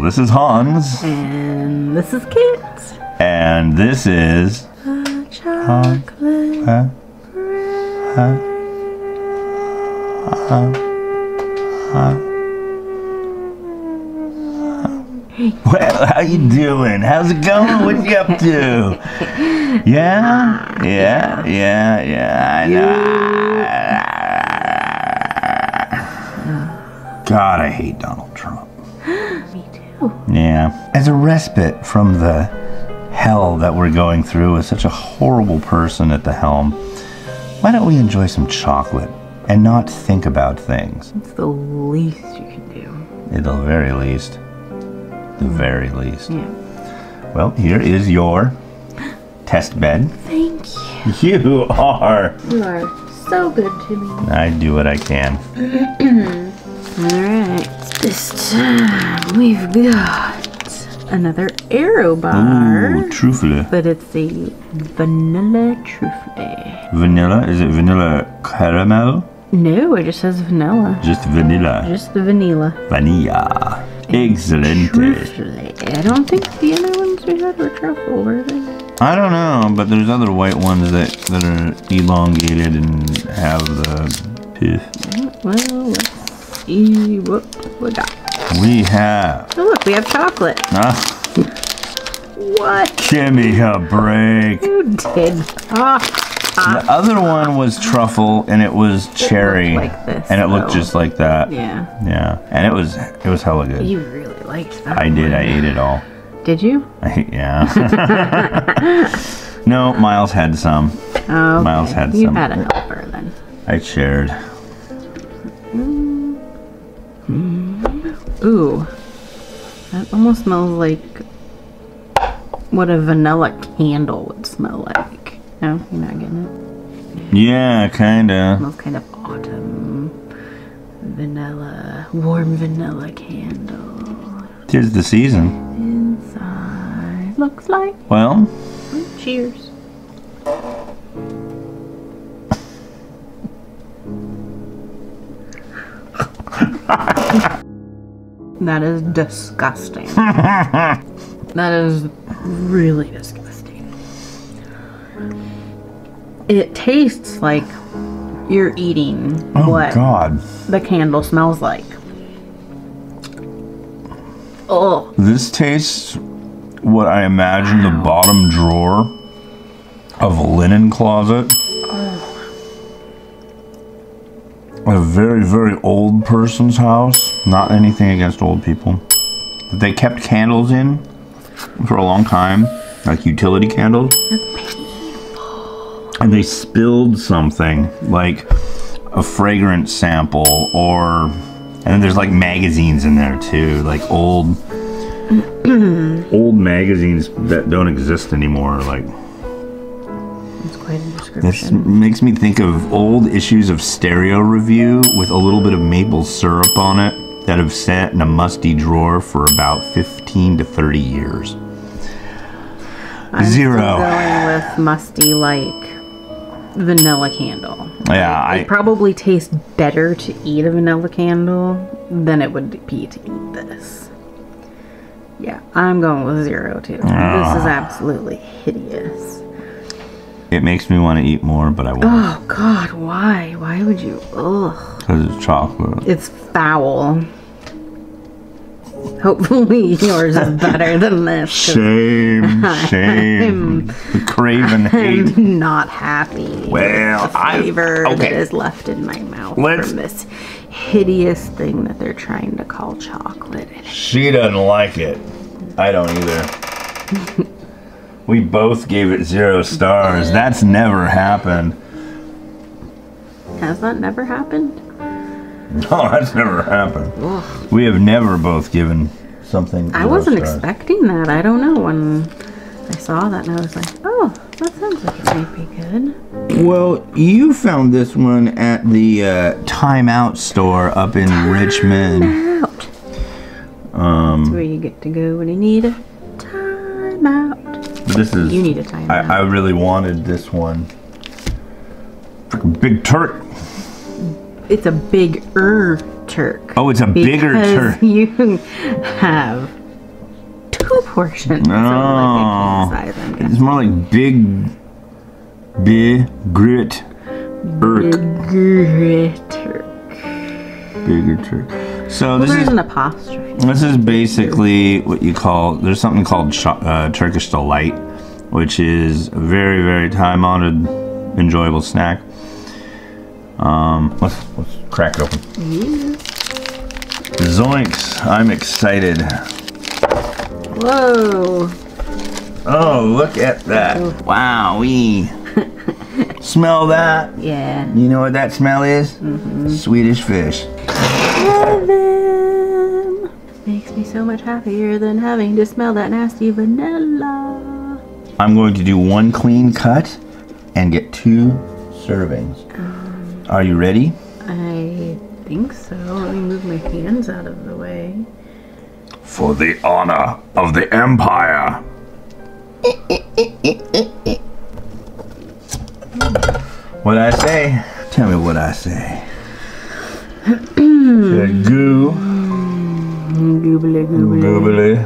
this is Hans. And this is Kit. And this is... Chocolate Well, how you doing? How's it going? What you up to? Yeah? I know. God, I hate Donald Trump. Me too. Yeah. As a respite from the hell that we're going through with such a horrible person at the helm, why don't we enjoy some chocolate and not think about things? It's the least you can do. At the very least. The very least. Yeah. Well, here is your test bed. Thank you. You are. You are so good to me. I do what I can. Alright. This time we've got another Aero bar. Ooh, Truffle. But it's a vanilla truffle. Vanilla? Is it vanilla caramel? No, it just says vanilla. Just vanilla. Just the vanilla. Vanilla. Excellent. Truffle. I don't think the other ones we had were truffle, were they? I don't know, but there's other white ones that are elongated and have the piff. Well, let's see what we got. We have. Oh, look, we have chocolate. What? Give me a break. Who did? The other one was truffle, and it was cherry, like this, and it looked though. just like that. Yeah. Yeah, and it was hella good. You really liked that. I did. one. I ate it all. Did you? Yeah. No, Miles had some. Oh, okay. Miles had You some. had a helper then. I shared. Ooh, that almost smells like what a vanilla candle would smell like. No, you're not getting it. Yeah, kinda. Smells kind of autumn. Vanilla, warm vanilla candle. 'Tis the season. Inside looks like. Well, Cheers. That is disgusting. That is really disgusting. It tastes like you're eating what God. the candle smells like. Oh, This tastes what I imagine the bottom drawer of a linen closet. A very, very old person's house. Not anything against old people. They kept candles in for a long time, like utility candles. And they spilled something, like a fragrance sample, or... And then there's like magazines in there too, like old magazines that don't exist anymore. Like, that's quite a this description. makes me think of old issues of Stereo Review with a little bit of maple syrup on it that have sat in a musty drawer for about 15 to 30 years. I'm Zero. still going with musty like vanilla candle. Yeah, It probably tastes better to eat a vanilla candle than it would be to eat this. Yeah, I'm going with 0 too. This is absolutely hideous. it makes me want to eat more, but I won't. Oh God, why? Why would you? Ugh. Because it's chocolate. It's foul. Hopefully yours is better than this. 'Cause Shame, shame. The craven hate. I'm not happy Well, with the flavor that okay. is left in my mouth Let's- from this hideous thing that they're trying to call chocolate. She doesn't like it. I don't either. We both gave it 0 stars. That's never happened. Has that never happened? No, that's never happened. Ugh. We have never both given something 0 I wasn't stars. expecting that. I don't know. When I saw that and I was like, oh, that sounds like it might be good. Well, you found this one at the Time Out store up in Richmond. Out. That's where you get to go when you need a time out. This is. You need a time out. I really wanted this one. Freaking Big Turk. It's a bigger Turk. Oh, it's a bigger because Turk. You have portion. No. So like a king size, I'm guessing. It's more like big grit. Bigger Turk. Bigger Turk. So Well, this there's is an apostrophe. this is basically what you call. There's something called Turkish delight, which is a very, very time-honored, enjoyable snack. Let's crack it open. Yeah. Zoinks! I'm excited. Whoa. Oh, look at that! Wowee! Smell that? Yeah. You know what that smell is? Swedish fish. Heaven makes me so much happier than having to smell that nasty vanilla. I'm going to do one clean cut and get 2 servings. Are you ready? I think so. Let me move my hands out of the way. For the honor of the Empire. What I say? Tell me what I say. Good goo. Goobly goobly. Goobly.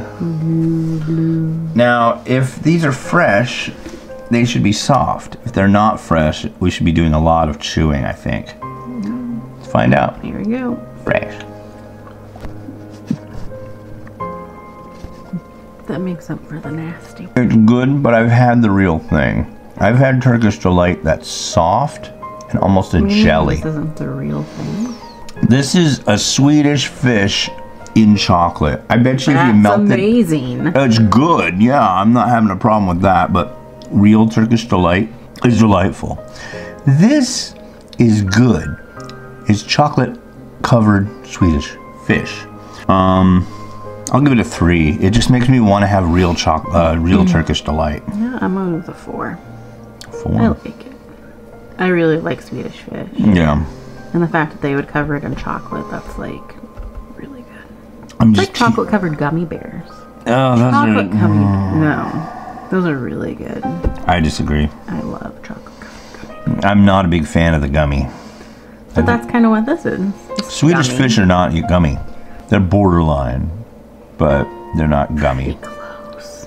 Now, if these are fresh, they should be soft. If they're not fresh, we should be doing a lot of chewing, I think. Let's find out. Here we go. Fresh. That makes up for the nasty. It's good, but I've had the real thing. I've had Turkish delight that's soft and almost a jelly. This isn't the real thing. This is a Swedish fish in chocolate. I bet you if you That's melt amazing. it's good. Yeah, I'm not having a problem with that, but real Turkish delight is delightful. This is good. It's chocolate covered Swedish fish. I'll give it a 3. It just makes me want to have real Turkish delight. Yeah, I'm going with a 4. 4. I like it. I really like Swedish fish. Yeah. And the fact that they would cover it in chocolate, that's like really good. I'm It's just like chocolate covered gummy bears. Oh, those Chocolate are. gummy. No. Those are really good. I disagree. I love chocolate covered gummy bears. I'm not a big fan of the gummy. But that's kind of what this is. It's Swedish gummy. fish are not gummy. They're borderline, but they're not gummy. Close.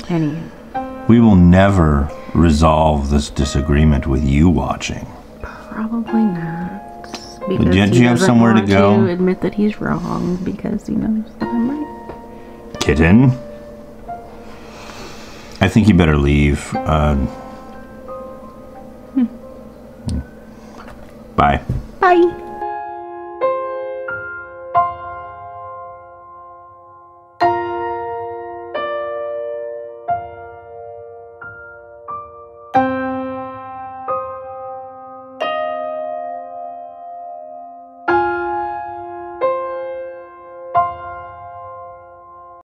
Anywho. We will never resolve this disagreement with you watching. Probably not. Because Didn't he you have doesn't somewhere to want go? to admit that he's wrong because he knows that I'm right. Kitten? I think you better leave. Bye. Bye.